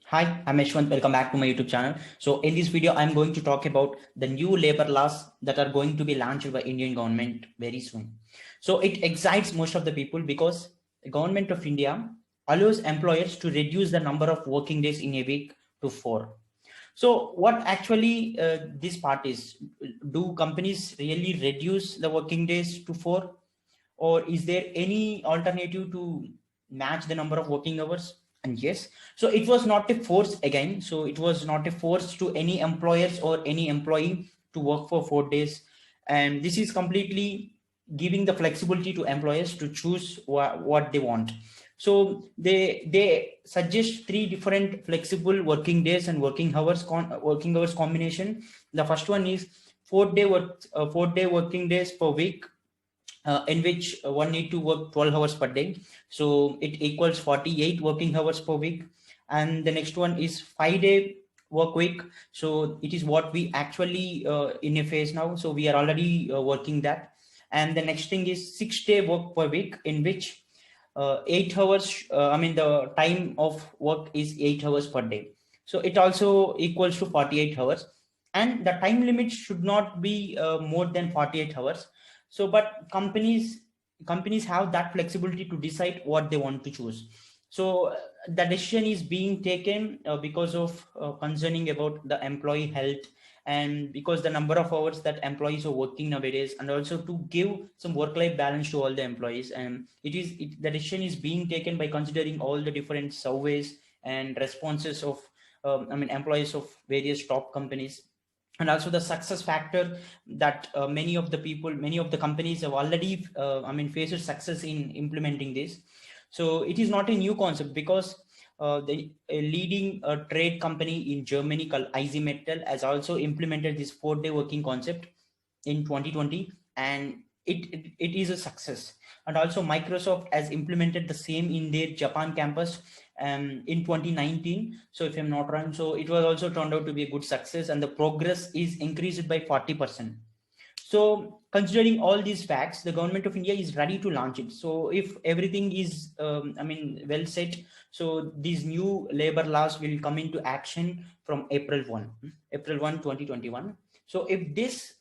Hi, I'm Yashwant. Welcome back to my YouTube channel. So in this video, I'm going to talk about the new labor laws that are going to be launched by Indian government very soon. So it excites most of the people because the government of India allows employers to reduce the number of working days in a week to 4. So what actually this part is, do companies really reduce the working days to 4? Or is there any alternative to match the number of working hours? And yes, so it was not a force again, so it was not a force to any employers or any employee to work for 4 days. And this is completely giving the flexibility to employers to choose what they want. So they suggest three different flexible working days and working hours combination. The first one is 4 day working days per week, in which one need to work 12 hours per day, so it equals 48 working hours per week. And the next one is 5 day work week, so it is what we actually in a phase now, so we are already working that. And the next thing is 6 day work per week, in which 8 hours, the time of work is 8 hours per day, so it also equals to 48 hours. And the time limit should not be more than 48 hours. So but companies have that flexibility to decide what they want to choose. So the decision is being taken because of concerning about the employee health, and because the number of hours that employees are working nowadays, and also to give some work life balance to all the employees. And the decision is being taken by considering all the different surveys and responses of employees of various top companies. And also the success factor that many of the companies have already faced success in implementing this. So it is not a new concept, because the a leading trade company in Germany called IG Metall has also implemented this 4 day working concept in 2020, and it is a success. And also Microsoft has implemented the same in their Japan campus in 2019, so if I'm not wrong, so it was also turned out to be a good success, and the progress is increased by 40%. So considering all these facts, the government of India is ready to launch it. So if everything is well set, so these new labor laws will come into action from April 1 2021. So if this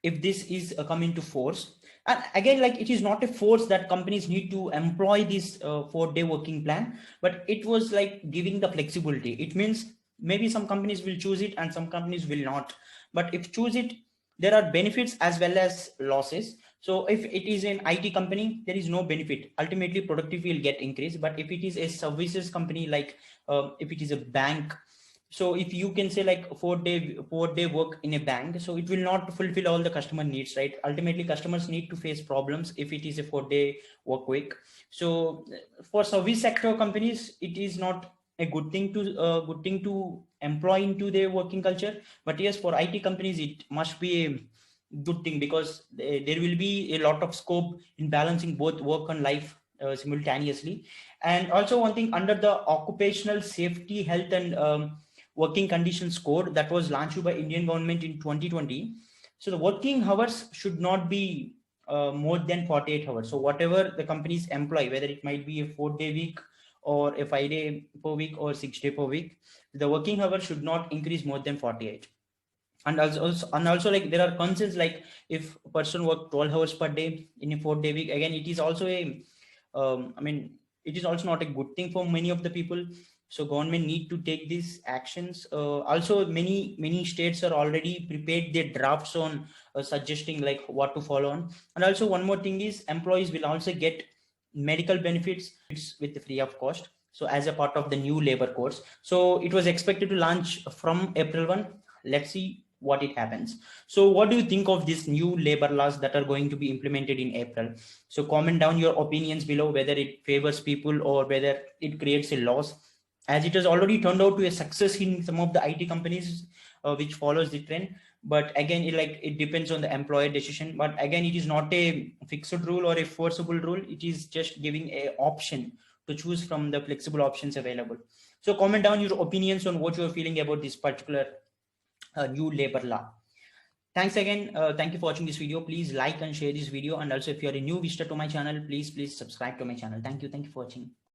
is come into force, and again, like, it is not a force that companies need to employ this 4 day working plan, but it was like giving the flexibility. It means maybe some companies will choose it and some companies will not, but if choose it, there are benefits as well as losses. So if it is an IT company, there is no benefit, ultimately productivity will get increased. But if it is a services company, like if it is a bank, so if you can say like 4 day work in a bank, so it will not fulfill all the customer needs, right? Ultimately customers need to face problems if it is a 4 day work week. So for service sector companies, it is not a good thing to employ into their working culture. But yes, for IT companies it must be a good thing, because there will be a lot of scope in balancing both work and life simultaneously. And also one thing, under the occupational safety health and working conditions code that was launched by Indian government in 2020, so the working hours should not be more than 48 hours. So whatever the companies employ, whether it might be a 4 day week or a 5 day per week or 6 day per week, the working hours should not increase more than 48. And also like there are concerns, like if a person work 12 hours per day in a 4 day week, again it is also a it is also not a good thing for many of the people. So government need to take these actions. Also many states are already prepared their drafts on suggesting like what to follow on. And also one more thing is, employees will also get medical benefits with free of cost, so as a part of the new labor codes. So it was expected to launch from April 1. Let's see what it happens. So what do you think of these new labor laws that are going to be implemented in April? So comment down your opinions below, whether it favors people or whether it creates a loss, as it has already turned out to a success in some of the IT companies which follows the trend. But again, it depends on the employer decision. But again, it is not a fixed rule or a forcible rule. It is just giving a option to choose from the flexible options available. So comment down your opinions on what you're feeling about this particular new labor law. Thanks again. Thank you for watching this video. Please like and share this video. And also if you are a new visitor to my channel, please subscribe to my channel. Thank you for watching.